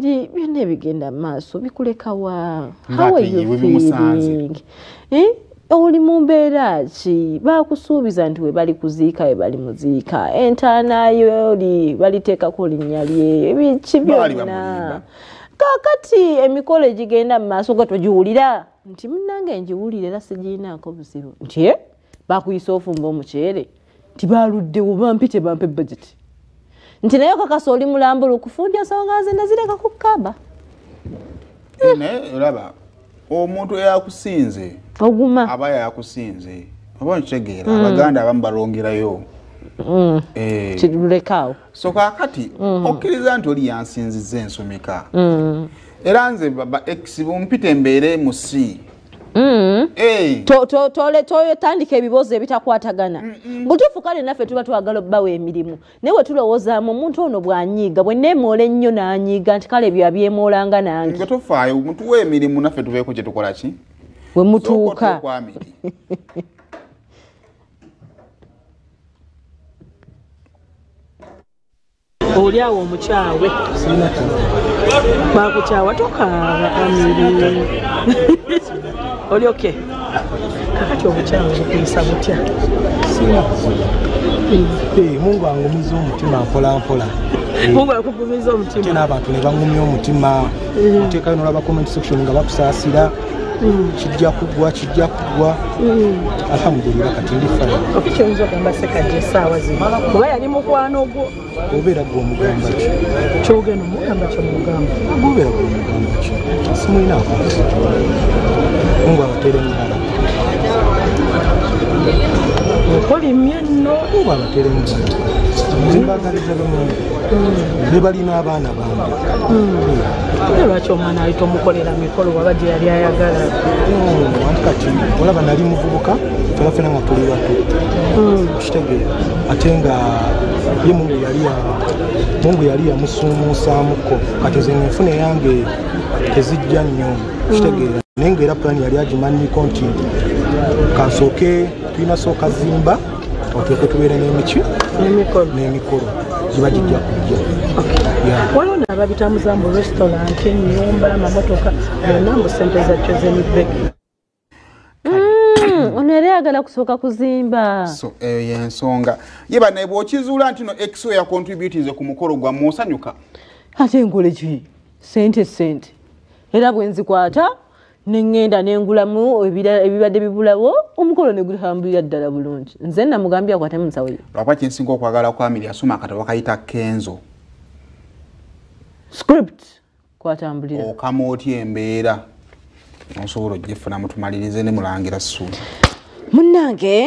family byonna bigenda maaso bikuleka wa. How are you feeling? Oli mu mbeera ki bakusuubiza nti we bali kuziika we bali muziika entaana yo baliteekako linnya lye ebiki byonna kakati emikolo egigenda mu maaso nga togiwulira nti munnange ngiwulire era sigiinaako buzibu nti bakuyisa ofumba omuceere nti baluddewo bampite bampe budget nti naye kakasa oli mulambula okufunja nsonga ze nazireka ku kkaba olaba omuntu eyakusinze oguma aba yakusinze oba ntegeera abaganda abamu balongerayo kirulekaawo so kakati okkiriza nti oli yansinziza ensomeka era nze baba ex bumpite mbeere mu si tandika ebibuuzo ebitakwatagana butuufu kale naffe tuba twagala obbawo emirimu naye we tulowoozaamu omuntu ono bw'anyiiga bwe neemoola ennyo n'anyiiga nti kale ebyo abyemoolanga nange nga tofaayo mutuwa emirimu naffe tuveeko kye tukola ki we mutuuka oli awo omukyawe bakukyawa tokaaba amiri oli oke kakati obukyawe bukuyisa butya Mungu angumiza omutima mpola mpola Mungu akugumiza omutima tena abantu ne bangumya omutima oteekayo n'olaba comment section nga bakusaasira kijja kugwa alhamdulillah kati ndi fine okikyonza ogamba sekajja essaawa zino kuba yali mukwano gwo obeera gwe omugamba ki kyogenda omugamba kyomugamba obeera gwe omugamba ki simulinaako Mungu abatere mudala okolimye nno Mungu abatere mudala zimbagaliza bemungu ne balina abaana bange lwaki omwana ali tomukolera mikolo waba gye yali ayagala anti kati olaba nali muvubuka twafena nga tuli bato kitegeera ate nga ye Mungu yali yamusumuusaamuko kati nze enfuna yange tezijja nnyo kitegeera naye ngaera pulani yali agimanyiko nti kansooke tulina sooka zimba otuleke tubeere n'emikolo giba gijja kujja waliwo n'ababitambuza mu restaurant ennyumba amamotoka byonna mbu sente zakyo z'emibbeki ono yali ayagala kusooka kuzimba so eyo y'ensonga ye bane bw'okizuula nti no exo ya contributinze ku mukolo gwa musanyuka ate nkole ki sente era bwe nzikwata nengenda nengulamu ebibadde bibulawo omukolo ne gutambulira ddala bulungi nze namugambye akwate munsawo ye lwapa kyensinga okwagala kwa Amiri asoma akatabo kayita Kenzo script kwatambulira okama otya embeera osobola ojjefuna mutumalirize ne mulangira Ssuuna munnange